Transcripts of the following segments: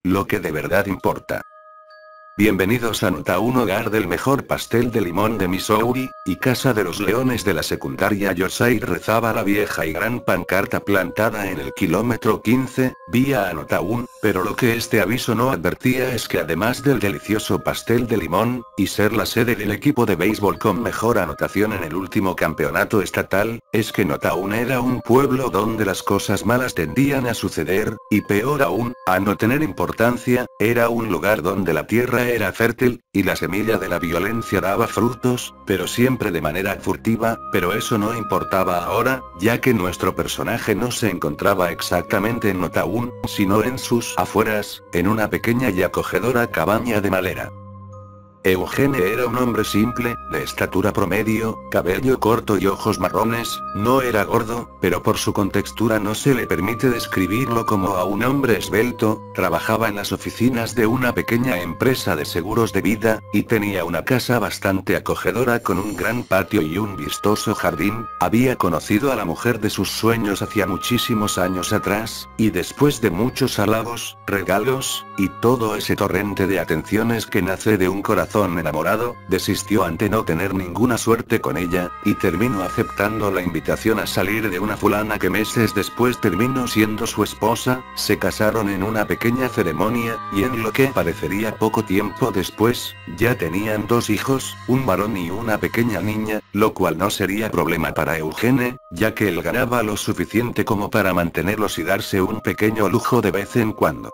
lo que de verdad importa. Bienvenidos a Nota, un hogar del mejor pastel de limón de Missouri, y casa de los leones de la secundaria Yosai, rezaba la vieja y gran pancarta plantada en el kilómetro 15, vía a Nota 1, pero lo que este aviso no advertía es que además del delicioso pastel de limón, y ser la sede del equipo de béisbol con mejor anotación en el último campeonato estatal, es que Nota 1 era un pueblo donde las cosas malas tendían a suceder, y peor aún, a no tener importancia, era un lugar donde la tierra era fértil, y la semilla de la violencia daba frutos, pero siempre de manera furtiva, pero eso no importaba ahora, ya que nuestro personaje no se encontraba exactamente en Nota 1, sino en sus afueras, en una pequeña y acogedora cabaña de madera. Eugene era un hombre simple, de estatura promedio, cabello corto y ojos marrones, no era gordo, pero por su contextura no se le permite describirlo como a un hombre esbelto, trabajaba en las oficinas de una pequeña empresa de seguros de vida, y tenía una casa bastante acogedora con un gran patio y un vistoso jardín. Había conocido a la mujer de sus sueños hacía muchísimos años atrás, y después de muchos halagos, regalos, y todo ese torrente de atenciones que nace de un corazón enamorado, desistió ante no tener ninguna suerte con ella, y terminó aceptando la invitación a salir de una fulana que meses después terminó siendo su esposa. Se casaron en una pequeña ceremonia, y en lo que parecería poco tiempo después, ya tenían 2 hijos, un varón y una pequeña niña, lo cual no sería problema para Eugene, ya que él ganaba lo suficiente como para mantenerlos y darse un pequeño lujo de vez en cuando.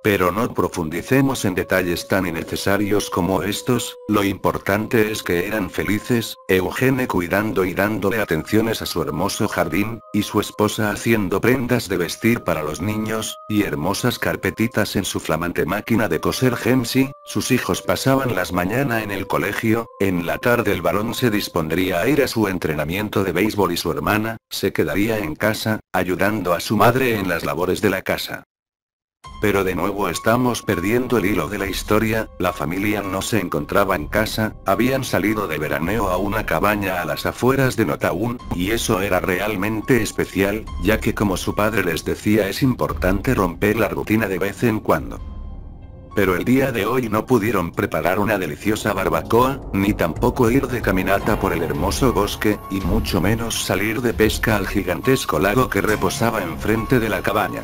Pero no profundicemos en detalles tan innecesarios como estos, lo importante es que eran felices, Eugene cuidando y dándole atenciones a su hermoso jardín, y su esposa haciendo prendas de vestir para los niños, y hermosas carpetitas en su flamante máquina de coser Gemsi. Sus hijos pasaban las mañanas en el colegio, en la tarde el varón se dispondría a ir a su entrenamiento de béisbol y su hermana, se quedaría en casa, ayudando a su madre en las labores de la casa. Pero de nuevo estamos perdiendo el hilo de la historia, la familia no se encontraba en casa, habían salido de veraneo a una cabaña a las afueras de Nota 1, y eso era realmente especial, ya que como su padre les decía es importante romper la rutina de vez en cuando. Pero el día de hoy no pudieron preparar una deliciosa barbacoa, ni tampoco ir de caminata por el hermoso bosque, y mucho menos salir de pesca al gigantesco lago que reposaba enfrente de la cabaña.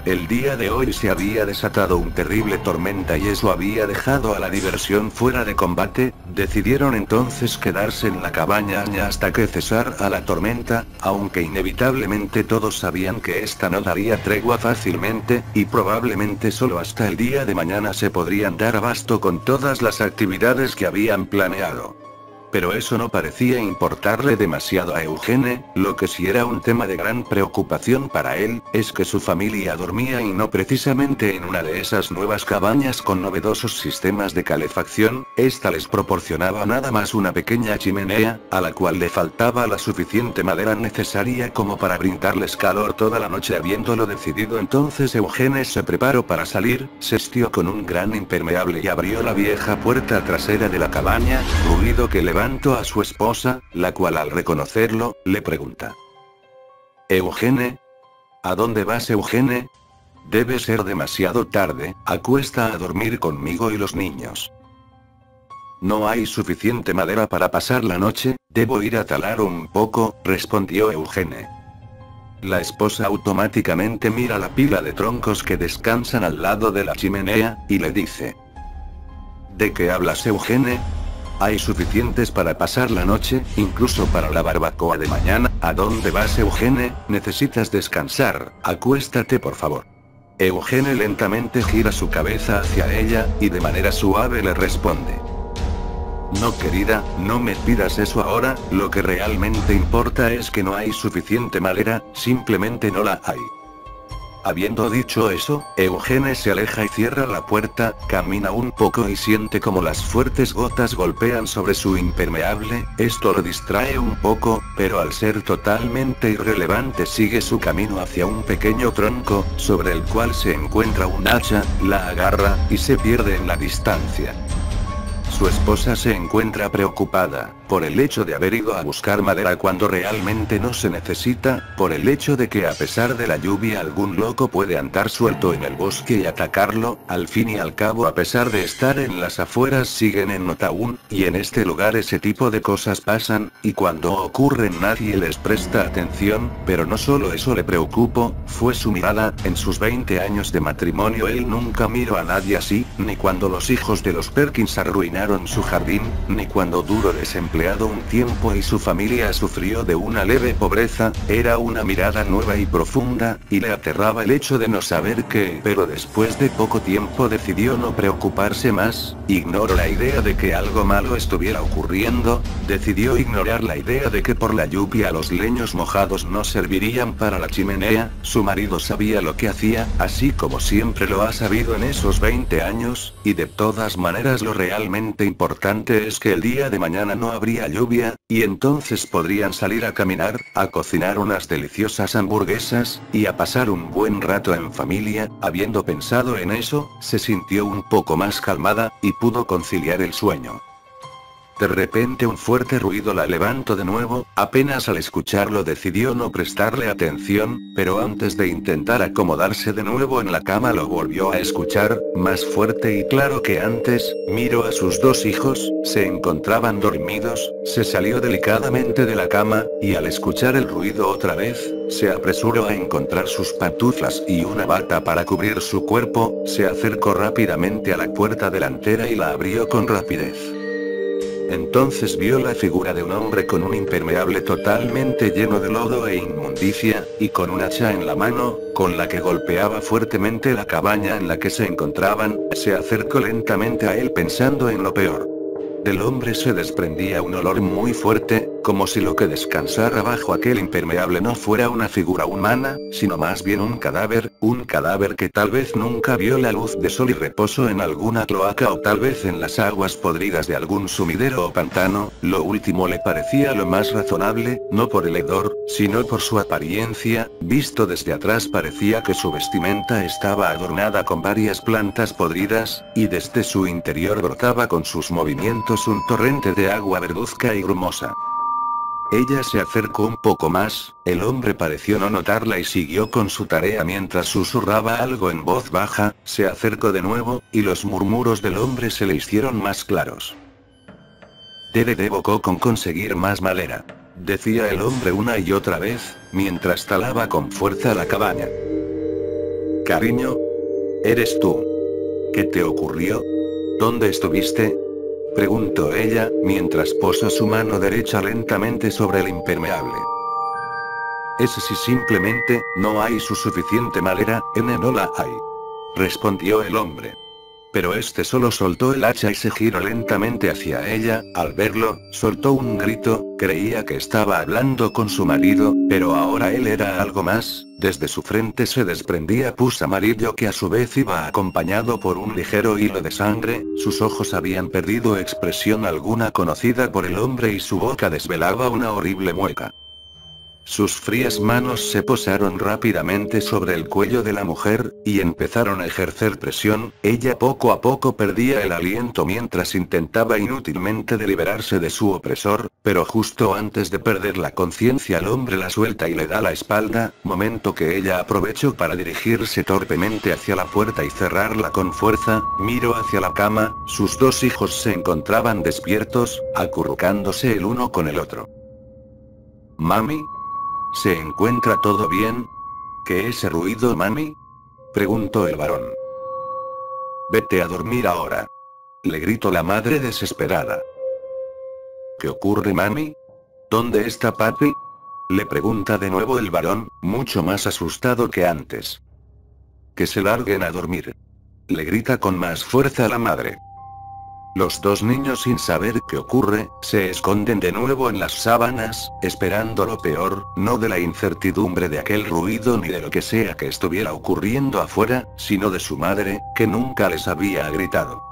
El día de hoy se había desatado un terrible tormenta y eso había dejado a la diversión fuera de combate. Decidieron entonces quedarse en la cabaña hasta que cesara la tormenta, aunque inevitablemente todos sabían que esta no daría tregua fácilmente, y probablemente solo hasta el día de mañana se podrían dar abasto con todas las actividades que habían planeado. Pero eso no parecía importarle demasiado a Eugene, lo que sí era un tema de gran preocupación para él, es que su familia dormía y no precisamente en una de esas nuevas cabañas con novedosos sistemas de calefacción. Esta les proporcionaba nada más una pequeña chimenea, a la cual le faltaba la suficiente madera necesaria como para brindarles calor toda la noche. Habiéndolo decidido entonces Eugene se preparó para salir, se vistió con un gran impermeable y abrió la vieja puerta trasera de la cabaña, ruido que levantó a su esposa, la cual al reconocerlo, le pregunta: ¿Eugene? ¿A dónde vas, Eugene? Debe ser demasiado tarde, acuesta a dormir conmigo y los niños. No hay suficiente madera para pasar la noche, debo ir a talar un poco, respondió Eugene. La esposa automáticamente mira la pila de troncos que descansan al lado de la chimenea, y le dice: ¿de qué hablas, Eugene? Hay suficientes para pasar la noche, incluso para la barbacoa de mañana. ¿A dónde vas, Eugene? Necesitas descansar, acuéstate por favor. Eugene lentamente gira su cabeza hacia ella, y de manera suave le responde: no, querida, no me pidas eso ahora, lo que realmente importa es que no hay suficiente madera, simplemente no la hay. Habiendo dicho eso, Eugene se aleja y cierra la puerta, camina un poco y siente como las fuertes gotas golpean sobre su impermeable. Esto lo distrae un poco, pero al ser totalmente irrelevante sigue su camino hacia un pequeño tronco, sobre el cual se encuentra un hacha, la agarra, y se pierde en la distancia. Su esposa se encuentra preocupada, por el hecho de haber ido a buscar madera cuando realmente no se necesita, por el hecho de que a pesar de la lluvia algún loco puede andar suelto en el bosque y atacarlo, al fin y al cabo a pesar de estar en las afueras siguen en Nota 1, y en este lugar ese tipo de cosas pasan, y cuando ocurren nadie les presta atención, pero no solo eso le preocupó, fue su mirada. En sus 20 años de matrimonio él nunca miró a nadie así, ni cuando los hijos de los Perkins arruinaron su jardín, ni cuando duró desempleado un tiempo y su familia sufrió de una leve pobreza. Era una mirada nueva y profunda, y le aterraba el hecho de no saber qué, pero después de poco tiempo decidió no preocuparse más. Ignoró la idea de que algo malo estuviera ocurriendo, decidió ignorar la idea de que por la lluvia los leños mojados no servirían para la chimenea. Su marido sabía lo que hacía, así como siempre lo ha sabido en esos 20 años, y de todas maneras lo realmente importante es que el día de mañana no habría lluvia, y entonces podrían salir a caminar, a cocinar unas deliciosas hamburguesas, y a pasar un buen rato en familia. Habiendo pensado en eso, se sintió un poco más calmada, y pudo conciliar el sueño. De repente un fuerte ruido la levantó de nuevo. Apenas al escucharlo decidió no prestarle atención, pero antes de intentar acomodarse de nuevo en la cama lo volvió a escuchar, más fuerte y claro que antes. Miró a sus dos hijos, se encontraban dormidos, se salió delicadamente de la cama, y al escuchar el ruido otra vez, se apresuró a encontrar sus pantuflas y una bata para cubrir su cuerpo, se acercó rápidamente a la puerta delantera y la abrió con rapidez. Entonces vio la figura de un hombre con un impermeable totalmente lleno de lodo e inmundicia, y con un hacha en la mano, con la que golpeaba fuertemente la cabaña en la que se encontraban. Se acercó lentamente a él pensando en lo peor. Del hombre se desprendía un olor muy fuerte, como si lo que descansara bajo aquel impermeable no fuera una figura humana, sino más bien un cadáver que tal vez nunca vio la luz de sol y reposó en alguna cloaca o tal vez en las aguas podridas de algún sumidero o pantano. Lo último le parecía lo más razonable, no por el hedor, sino por su apariencia. Visto desde atrás parecía que su vestimenta estaba adornada con varias plantas podridas, y desde su interior brotaba con sus movimientos un torrente de agua verduzca y grumosa. Ella se acercó un poco más, el hombre pareció no notarla y siguió con su tarea mientras susurraba algo en voz baja. Se acercó de nuevo, y los murmuros del hombre se le hicieron más claros. Debo con conseguir más madera, decía el hombre una y otra vez, mientras talaba con fuerza la cabaña. Cariño, ¿eres tú? ¿Qué te ocurrió? ¿Dónde estuviste?, preguntó ella, mientras posó su mano derecha lentamente sobre el impermeable. Es si simplemente, no hay su suficiente madera, no la hay, respondió el hombre. Pero este solo soltó el hacha y se giró lentamente hacia ella. Al verlo, soltó un grito. Creía que estaba hablando con su marido, pero ahora él era algo más. Desde su frente se desprendía pus amarillo que a su vez iba acompañado por un ligero hilo de sangre. Sus ojos habían perdido expresión alguna conocida por el hombre y su boca desvelaba una horrible mueca. Sus frías manos se posaron rápidamente sobre el cuello de la mujer, y empezaron a ejercer presión. Ella poco a poco perdía el aliento mientras intentaba inútilmente de liberarse de su opresor, pero justo antes de perder la conciencia el hombre la suelta y le da la espalda, momento que ella aprovechó para dirigirse torpemente hacia la puerta y cerrarla con fuerza. Miró hacia la cama, sus dos hijos se encontraban despiertos, acurrucándose el uno con el otro. ¿Mami? ¿Se encuentra todo bien? ¿Qué ese ruido, mami?, preguntó el varón. Vete a dormir ahora, le gritó la madre desesperada. ¿Qué ocurre, mami? ¿Dónde está papi?, le pregunta de nuevo el varón, mucho más asustado que antes. Que se larguen a dormir, le grita con más fuerza la madre. Los dos niños, sin saber qué ocurre, se esconden de nuevo en las sábanas, esperando lo peor, no de la incertidumbre de aquel ruido ni de lo que sea que estuviera ocurriendo afuera, sino de su madre, que nunca les había gritado.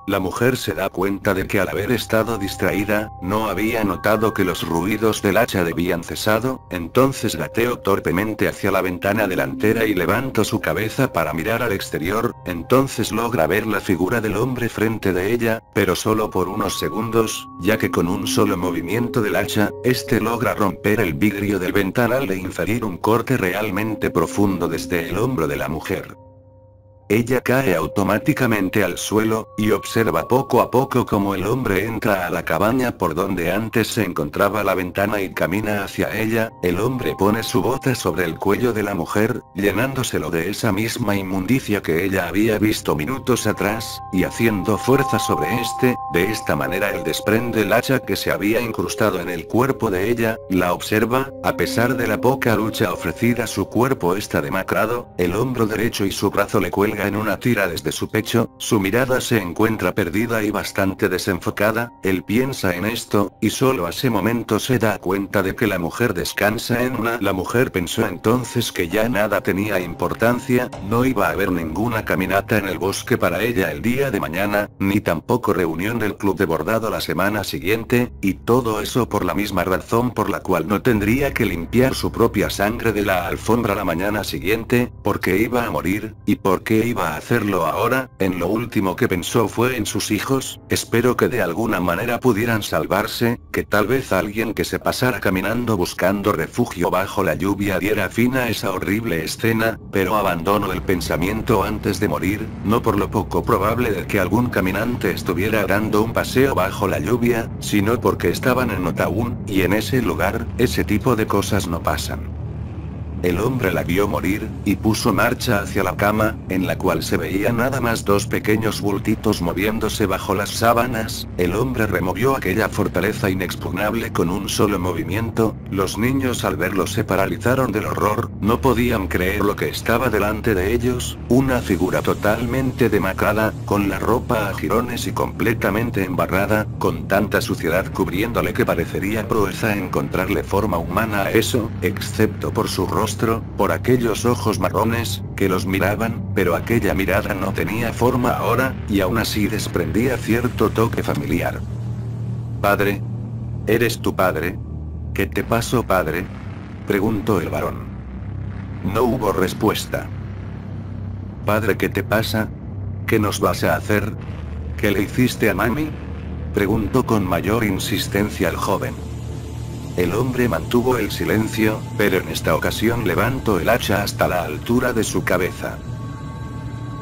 La mujer se da cuenta de que al haber estado distraída, no había notado que los ruidos del hacha habían cesado, entonces gateó torpemente hacia la ventana delantera y levantó su cabeza para mirar al exterior, entonces logra ver la figura del hombre frente de ella, pero solo por unos segundos, ya que con un solo movimiento del hacha, este logra romper el vidrio del ventanal e inferir un corte realmente profundo desde el hombro de la mujer. Ella cae automáticamente al suelo, y observa poco a poco cómo el hombre entra a la cabaña por donde antes se encontraba la ventana y camina hacia ella. El hombre pone su bota sobre el cuello de la mujer, llenándoselo de esa misma inmundicia que ella había visto minutos atrás, y haciendo fuerza sobre este. De esta manera él desprende el hacha que se había incrustado en el cuerpo de ella, la observa. A pesar de la poca lucha ofrecida, su cuerpo está demacrado, el hombro derecho y su brazo le cuelgan en una tira desde su pecho, su mirada se encuentra perdida y bastante desenfocada. Él piensa en esto, y solo a ese momento se da cuenta de que la mujer descansa en una. La mujer pensó entonces que ya nada tenía importancia, no iba a haber ninguna caminata en el bosque para ella el día de mañana, ni tampoco reunión del club de bordado la semana siguiente, y todo eso por la misma razón por la cual no tendría que limpiar su propia sangre de la alfombra la mañana siguiente, porque iba a morir, y porque iba a hacerlo ahora. En lo último que pensó fue en sus hijos. Espero que de alguna manera pudieran salvarse, que tal vez alguien que se pasara caminando buscando refugio bajo la lluvia diera fin a esa horrible escena, pero abandonó el pensamiento antes de morir, no por lo poco probable de que algún caminante estuviera dando un paseo bajo la lluvia, sino porque estaban en Otaún, y en ese lugar, ese tipo de cosas no pasan. El hombre la vio morir, y puso marcha hacia la cama, en la cual se veía nada más dos pequeños bultitos moviéndose bajo las sábanas. El hombre removió aquella fortaleza inexpugnable con un solo movimiento. Los niños al verlo se paralizaron del horror, no podían creer lo que estaba delante de ellos, una figura totalmente demacrada, con la ropa a jirones y completamente embarrada, con tanta suciedad cubriéndole que parecería proeza encontrarle forma humana a eso, excepto por su rostro, por aquellos ojos marrones, que los miraban, pero aquella mirada no tenía forma ahora, y aún así desprendía cierto toque familiar. «Padre. ¿Eres tu padre? ¿Qué te pasó, padre?», preguntó el varón. No hubo respuesta. «Padre, ¿qué te pasa? ¿Qué nos vas a hacer? ¿Qué le hiciste a mami?», preguntó con mayor insistencia el joven. El hombre mantuvo el silencio, pero en esta ocasión levantó el hacha hasta la altura de su cabeza.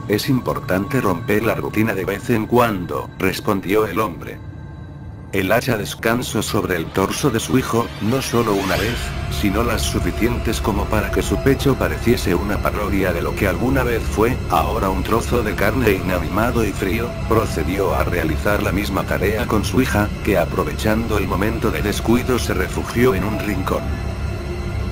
«Es importante romper la rutina de vez en cuando», respondió el hombre. El hacha descansó sobre el torso de su hijo, no solo una vez, sino las suficientes como para que su pecho pareciese una parodia de lo que alguna vez fue. Ahora un trozo de carne inanimado y frío. Procedió a realizar la misma tarea con su hija, que aprovechando el momento de descuido se refugió en un rincón.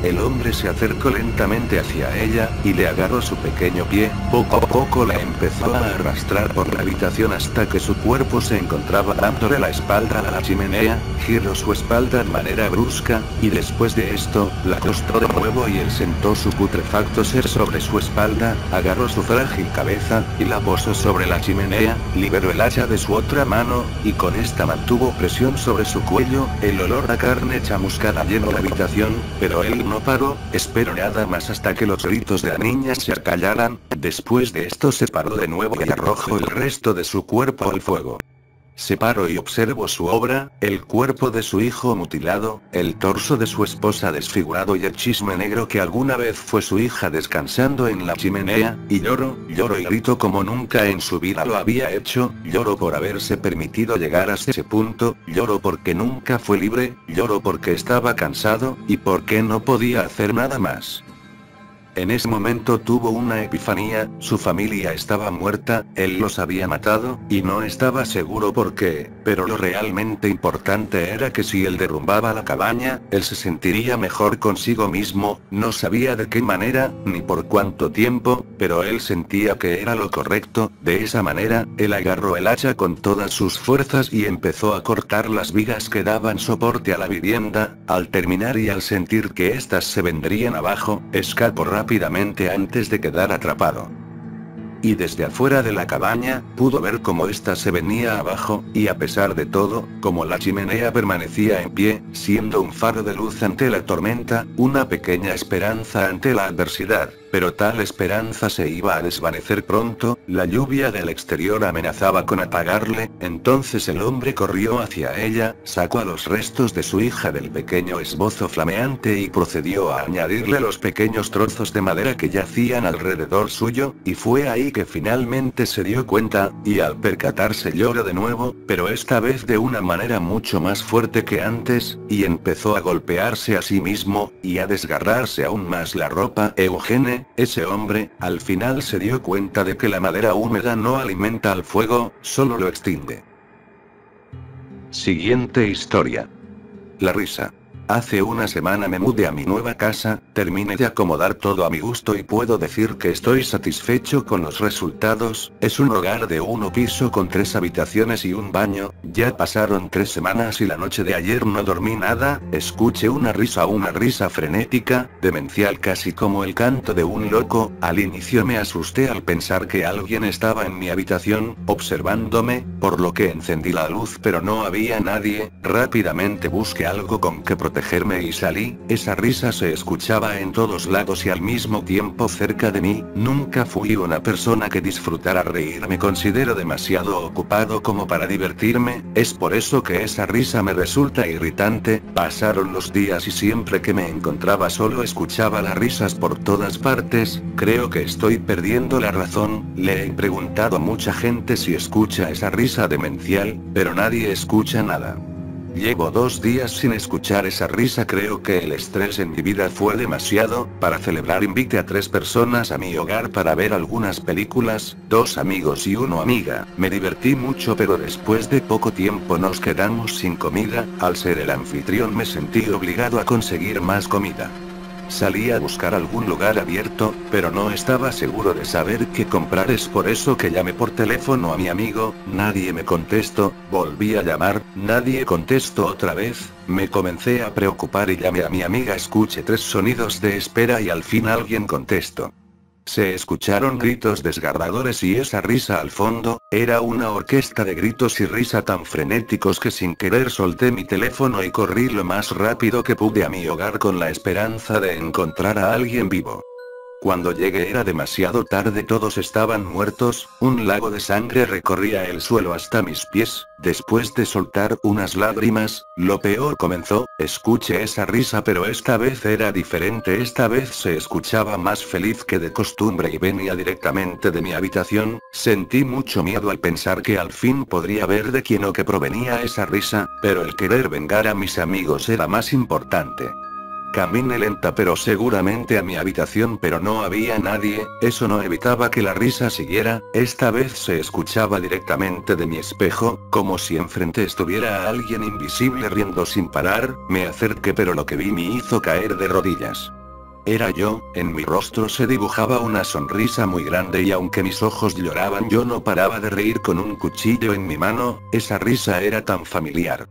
El hombre se acercó lentamente hacia ella, y le agarró su pequeño pie. Poco a poco la empezó a arrastrar por la habitación hasta que su cuerpo se encontraba dándole la espalda a la chimenea. Giró su espalda de manera brusca, y después de esto, la acostó de nuevo y él sentó su putrefacto ser sobre su espalda, agarró su frágil cabeza, y la posó sobre la chimenea, liberó el hacha de su otra mano, y con esta mantuvo presión sobre su cuello. El olor a carne chamuscada llenó la habitación, pero él no paró, esperó nada más hasta que los gritos de la niña se acallaran. Después de esto se paró de nuevo y arrojó el resto de su cuerpo al fuego. Se paró y observó su obra, el cuerpo de su hijo mutilado, el torso de su esposa desfigurado y el chisme negro que alguna vez fue su hija descansando en la chimenea, y lloró y gritó como nunca en su vida lo había hecho. Lloró por haberse permitido llegar hasta ese punto, lloró porque nunca fue libre, lloró porque estaba cansado, y porque no podía hacer nada más. En ese momento tuvo una epifanía, su familia estaba muerta, él los había matado, y no estaba seguro por qué, pero lo realmente importante era que si él derrumbaba la cabaña, él se sentiría mejor consigo mismo. No sabía de qué manera, ni por cuánto tiempo, pero él sentía que era lo correcto. De esa manera, él agarró el hacha con todas sus fuerzas y empezó a cortar las vigas que daban soporte a la vivienda. Al terminar y al sentir que éstas se vendrían abajo, escapó rápidamente antes de quedar atrapado. y desde afuera de la cabaña, pudo ver cómo ésta se venía abajo, y a pesar de todo, como la chimenea permanecía en pie, siendo un faro de luz ante la tormenta, una pequeña esperanza ante la adversidad. Pero tal esperanza se iba a desvanecer pronto, la lluvia del exterior amenazaba con apagarle, entonces el hombre corrió hacia ella, sacó a los restos de su hija del pequeño esbozo flameante y procedió a añadirle los pequeños trozos de madera que yacían alrededor suyo, y fue ahí que finalmente se dio cuenta, y al percatarse lloró de nuevo, pero esta vez de una manera mucho más fuerte que antes, y empezó a golpearse a sí mismo, y a desgarrarse aún más la ropa. Eugene, ese hombre, al final se dio cuenta de que la madera húmeda no alimenta al fuego, solo lo extingue. Siguiente historia. La risa. Hace una semana me mudé a mi nueva casa, terminé de acomodar todo a mi gusto y puedo decir que estoy satisfecho con los resultados. Es un hogar de 1 piso con 3 habitaciones y un baño. Ya pasaron 3 semanas y la noche de ayer no dormí nada. Escuché una risa frenética, demencial, casi como el canto de un loco. Al inicio me asusté al pensar que alguien estaba en mi habitación, observándome, por lo que encendí la luz pero no había nadie. Rápidamente busqué algo con que protegerme y salí. Esa risa se escuchaba en todos lados y al mismo tiempo cerca de mí. Nunca fui una persona que disfrutara reír, me considero demasiado ocupado como para divertirme, es por eso que esa risa me resulta irritante. Pasaron los días y siempre que me encontraba solo escuchaba las risas por todas partes. Creo que estoy perdiendo la razón. Le he preguntado a mucha gente si escucha esa risa demencial, pero nadie escucha nada. Llevo 2 días sin escuchar esa risa. Creo que el estrés en mi vida fue demasiado. Para celebrar invité a 3 personas a mi hogar para ver algunas películas, 2 amigos y 1 amiga. Me divertí mucho pero después de poco tiempo nos quedamos sin comida. Al ser el anfitrión me sentí obligado a conseguir más comida. Salí a buscar algún lugar abierto, pero no estaba seguro de saber qué comprar. Es por eso que llamé por teléfono a mi amigo, nadie me contestó. Volví a llamar, nadie contestó otra vez. Me comencé a preocupar y llamé a mi amiga. Escuché 3 sonidos de espera y al fin alguien contestó. Se escucharon gritos desgarradores y esa risa al fondo. Era una orquesta de gritos y risa tan frenéticos que sin querer solté mi teléfono y corrí lo más rápido que pude a mi hogar con la esperanza de encontrar a alguien vivo. Cuando llegué era demasiado tarde, todos estaban muertos, un lago de sangre recorría el suelo hasta mis pies. Después de soltar unas lágrimas, lo peor comenzó. Escuché esa risa pero esta vez era diferente, esta vez se escuchaba más feliz que de costumbre y venía directamente de mi habitación. Sentí mucho miedo al pensar que al fin podría ver de quién o qué provenía esa risa, pero el querer vengar a mis amigos era más importante. Caminé lenta pero seguramente a mi habitación pero no había nadie. Eso no evitaba que la risa siguiera. Esta vez se escuchaba directamente de mi espejo, como si enfrente estuviera alguien invisible riendo sin parar. Me acerqué pero lo que vi me hizo caer de rodillas. Era yo, en mi rostro se dibujaba una sonrisa muy grande y aunque mis ojos lloraban yo no paraba de reír con un cuchillo en mi mano. Esa risa era tan familiar.